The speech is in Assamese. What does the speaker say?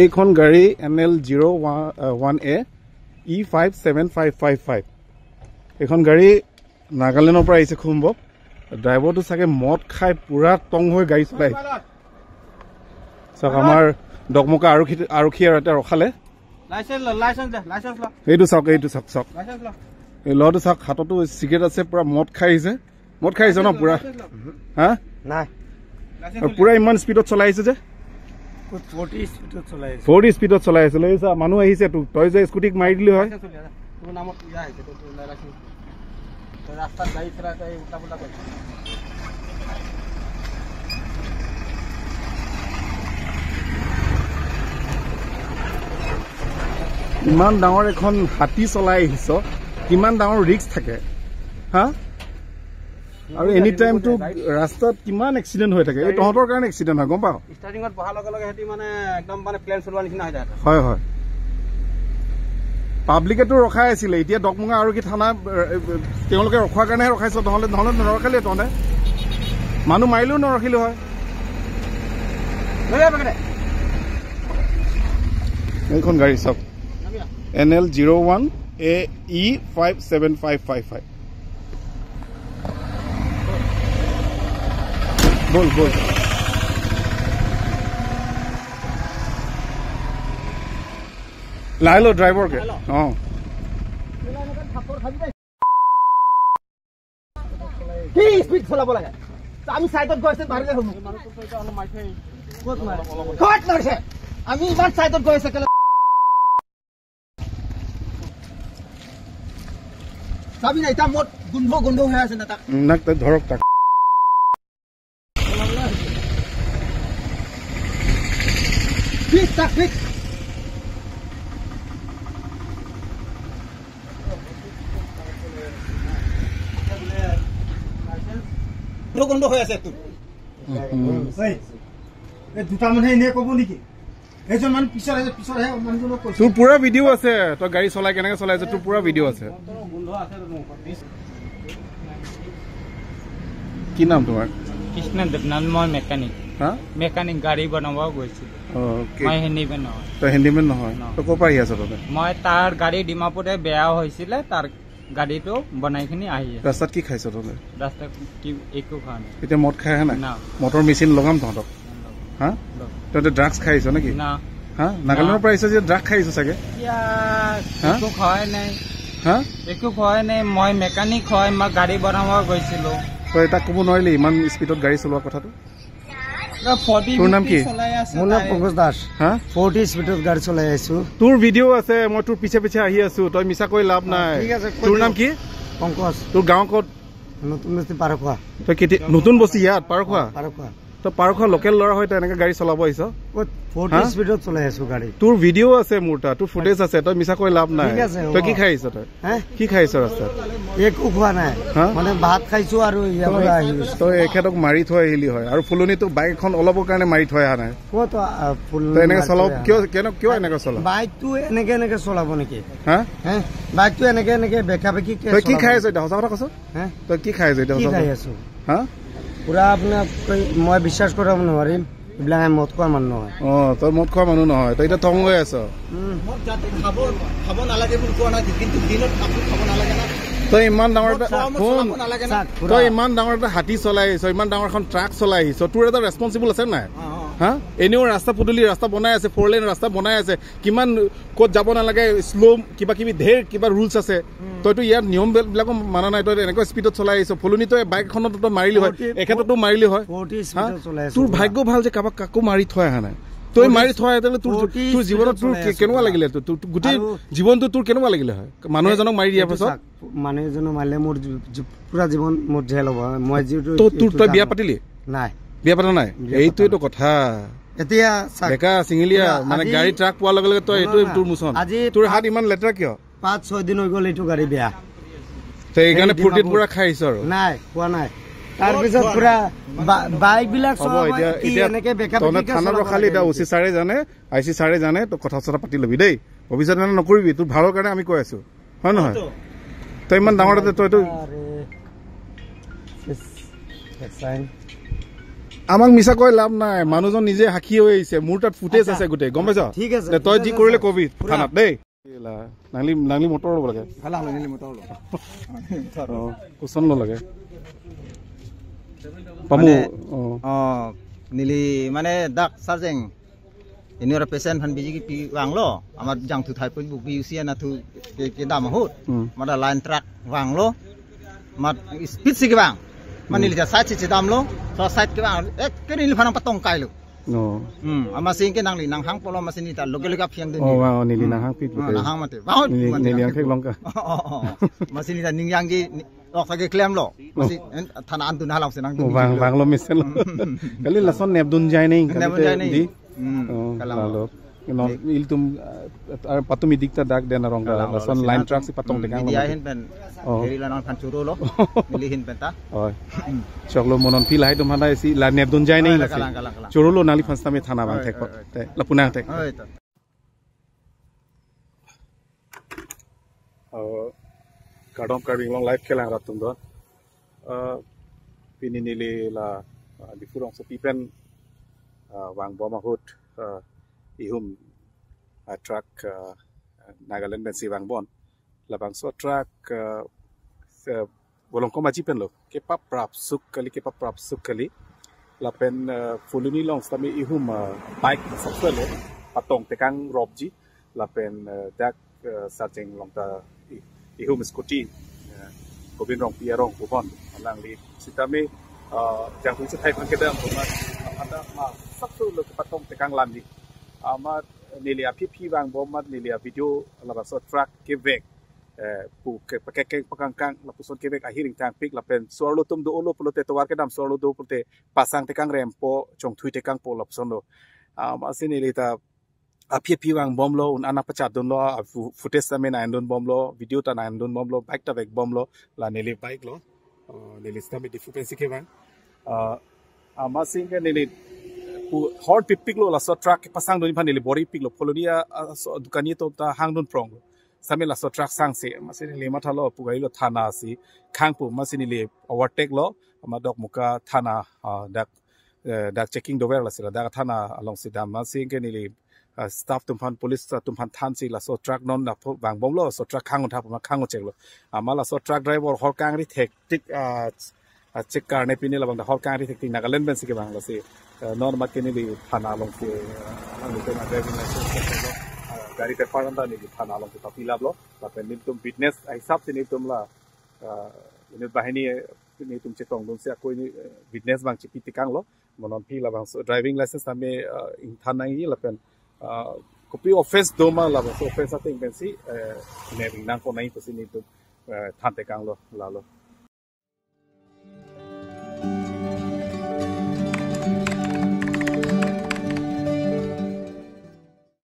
এইখন গাড়ী NL01A E57555 এইখন গাড়ী নাগালেণ্ডৰ পৰা আহিছে খুম্ব ড্ৰাইভাৰটো চাগে মদ খাই পুৰা টং হৈ গাড়ী চলাই চাওক আমাৰ ডকমকা আৰক্ষী আৰু এটা ৰখালে এইটো চাওক এই ল'ৰাটো চাওক হাততো চিগাৰেট আছে পুৰা মদ খাই আহিছে ন পুৰা হা নাই পুৰা ইমান স্পীডত চলাই আহিছে যে 40 স্পীডত চলাই আছিল এই চা মানুহ আহিছে তই যে স্কুটিক মাৰি দিলি হয় ইমান ডাঙৰ এখন হাতী চলাই আহিছ কিমান ডাঙৰ ৰিস্ক থাকে হা আৰু এনি টাইম তো ৰাস্তাত কিমান এক্সিডেন্ট হৈ থাকে এই তহঁতৰ কাৰণে এক্সিডেন্ট হয় গম পাও ষ্টাৰ্টিংত বহা লগে লগে হেতি মানে একদম মানে প্লেন চলোৱা নিচিনা হৈ যায় হয় পাব্লিকেটো ৰখাই আছিল এতিয়া ডকমুঙা আৰু কি থানা তেওঁলোকে ৰখাৰ কাৰণে ৰখাইছ নহলে নৰখালে তহঁতে মানুহ মাৰিলেও নৰখিলো হয় এইখন গাড়ী চাওক NL01A E57555 बोल लाई लो ड्राइवर के हाँ स्पीड चलाब লাগে আমি সাইডত গৈছে মাৰিলে হম কত মাৰছে আমি ইমান সাইডত গৈছে কেলে চাবি না এটা মত গন্ধ হৈ আছে না তাক নাক ধৰক তাক Quick. Gond হৈ আছে তো এই দুটা মানুহে এনে কব নেকি এজন মান পিছৰ মানুহজনক কৈছে তোৰ পুৰা ভিডিও আছে তই গাড়ী চলাই কেনেকৈ চলাইছ তোৰ পুৰা ভিডিও আছে কি নাম তোমাৰ কৃষ্ণ দেৱনাথ মই মেকানিক গাড়ী বনাব গৈছিলো মই হেণ্ডিমেন নহয় তই হেণ্ডিমেন নহয় তই ক'ৰ পৰা আহি আছ তই মই তাৰ গাড়ী ডিমাপুৰতে বেয়া হৈছিলে তাৰ গাড়ীটো বনাইখিনি আহি ৰাস্তাত কি খাইছ তই ৰাস্তাত কি একো খোৱা নাই এতিয়া মদ খাই আহে নাই মটৰ মেচিন লগাম তহঁতক হা তই ড্ৰাগছ খাই আহিছ নেকি না হা নাগালেণ্ডৰ পৰা আহিছ যে ড্ৰাগ খাই আহিছ চাগে একো খোৱাই নাই মই মেকানিক হয় মই গাড়ী বনাব গৈছিলো তই তাক ক'ব নোৱাৰিলি ইমান স্পীডত গাড়ী চলোৱা কথাটো তোৰ নাম কি মোৰ নাম পংকজ দাস হা 40 স্পীডত গাড়ী চলাই আছো তোৰ ভিডিও আছে মই তোৰ পিছে আহি আছো তই মিছা কৈ লাভ নাই তোৰ নাম কি পংকজ তোৰ গাঁও ক'ত নতুন বস্তি পাৰখোৱা তই কেতিয়া নতুন বস্তি ইয়াত পাৰখোৱা তই পাৰখোৱা লোকেল ল'ৰা হয় তই এনেকে গাড়ী চলাব আহিছ 40 স্পীডত চলাই আছো গাড়ী তোৰ ভিডিও আছে মোৰ তাত তোৰ ফুটেজ আছে তই মিছা কৈ লাভ নাই তই কি খাই আহিছ তই কি খাই আহিছ ৰাস্তাত একো খোৱা নাই মানে ভাত খাইছো আৰু ইয়াৰ পৰা আহিছো তই এখেতক মাৰি থৈ আহিলি হয় আৰু ফুলনি তোক বাইক এখন অলপৰ কাৰণে মাৰি থৈ অহা নাই ক'ত তই এনেকে চলাব কিয় এনেকে চলাব বাইকটো এনেকে চলাব নেকি বাইকটো এনেকে বেকা বেকি তই কি খাই আছ এতিয়া সঁচা কথা কৈছ তই কি খাই আছ এতিয়া খাই আছো হা পুৰা আপোনাক মই বিশ্বাস কৰিব নোৱাৰিম এইবিলাক মদ খোৱা মানুহ নহয় তই মদ খোৱা মানুহ নহয় তই এতিয়া টং হৈ আছ তই ইমান ডাঙৰ এটা হাতী চলাই আহিছ ইমান ডাঙৰ এখন ট্ৰাক চলাই আহিছ তোৰ এটা ৰেছপনচিবল আছে নাই হা এনেও ৰাস্তা পদূলি ৰাস্তা বনাই আছে 4 লেন ৰাস্তা বনাই আছে কিমান ক'ত যাব নালাগে শ্ল' কিবা ঢেৰ কিবা ৰুলছ আছে তইতো ইয়াৰ নিয়ম বিলাকো মানা নাই তই এনেকুৱা স্পীডত চলাই আহিছ ফুলনি তই বাইক এখনত তই মাৰিলি হয় এখেততো মাৰিলি হয় তোৰ ভাগ্য ভাল যে কাকো মাৰি থৈ অহা নাই তই মাৰি থৈ আহে তোৰ জীৱনত তোৰ কেনেকুৱা লাগিলে গোটেই জীৱনটো তোৰ কেনেকুৱা লাগিলে হয় মানুহ এজনক মাৰি দিয়াৰ পাছত মানুহ এজনক মাৰিলে মোৰ পুৰা জীৱন মোৰ জেল হ'ব মই তই বিয়া পাতিলি নাই বিয়া পাতা নাই এইটোৱেতো কথা এতিয়া ডেকা চিঙিলিয়া মানে গাড়ী ট্ৰাক পোৱাৰ লগে লগে তই এইটোৱে তোৰ মোচন তোৰ হাত ইমান লেতেৰা কিয় 5-6 দিন হৈ গ'ল এইটো গাড়ী বেয়া তই এইকাৰণে ফূৰ্তিত পুৰা খাই আহিছ আৰু নাই খোৱা নাই তাৰপিছত পুৰা বাইক বিলাক থানাত ৰখালি এতিয়া OC ছাৰে জানে IC ছাৰে জানে তই কথা চথা পাতি লবি দেই ভৱিষ্যতে নকৰিবি তোৰ ভালৰ কাৰণে আমি কৈ আছো হয় নহয় তই ইমান ডাঙৰ তইতো আমাক মিছা কৈ লাভ নাই মানুহজন নিজে সাক্ষী হৈ আহিছে মোৰ তাত ফুটেজ আছে গোটেই গম পাইছ ঠিক আছে তই যি কৰিলে কবি থানাত দেই নাংলি নাংলি মটৰ ল'ব লাগে কুচন ল'লাগে পামু nili mane dak sarjeng ini ora pesen fan biji pi wang lo amar jang thu thai pun bu bi usia na thu ke dam hut mada line truck wang lo mat speed si ke bang manili ja sa chi dam lo so side ke bang ke ni phanang patong kai lo no ama sing ke nangli nang hang polo masini ta loge loge phiang din oh wow nili nang hang pit nang hang mate ba nili yang thek long ka masini ta ning yang gi ok thage claim lo masi thana an dun halang se nang dun wang lo misen lo kali lason neb dun jai nei di kalau no iltum patum idikta dak den rong lason line truck si patong tekang dia hin pen heri lanon kan churo lo milihin penta oi choklo monon pilai dum handai si la neb dun jai nei la si churo lo nali phasta me thana bang thek te la punang thek kadom karwing long live khelang ratum do pini nili la difurong so pipen wang boma hut ihum truck Nagaland ben si wang bon la bang so truck bolong ko maji pen lo ke pap prap suk kali la pen fuluni long stami ihum bike sakse lo patong tekang robji la pen dak sarjeng long ta ihum scooty kobin rong pia rong kupon lang li sitami jang pun sai kan kedam ma ada ma saksu lo patong tekang landi amat nilia pipi bang bomat nilia video la so truck kevek pu ke pakhang la puson kevek ahiring tang pik la pen sorlo tum do olo pulote to war kedam sorlo do pulote pasang tekang rempo chong thui tekang po la puson lo asini lita pipi bang bom lo un anak pecah don lo footage tamen andon bom lo video ta andon bom lo bike ta vek bom lo la nili bike lo nili stami di frequency ke bang amasing ke nili hot pipik lo la so truck pasang doni phanili bori pik lo polonia dukani to ta hangdon prong same la so truck sang se masini le matha lo pugai lo thana si khangpu masini le overtake lo ama Dokmoka thana dak checking dover la sila dak thana along sidam masing ke nili staff tumpan police tumpan than si la so truck non na bang bom lo so truck khang utha ma khang chek lo ama la so truck driver hor kangri thek check karne pini la bang hor kangri thek Nagaland ben si ke bang la si non mat ke ni thana long ke ang ni na driving license gari te paranda ni thana long ke tapilab lo la pen tum witness ai sab ni tum la ni bahini ni tum chetong dun se koi ni witness bang chipi tikang lo monon pi la bang driving license ame in thana ni la pen kopi offense doma la so offense ating ben si ne nang ko nai to si ni tum than te kang lo la lo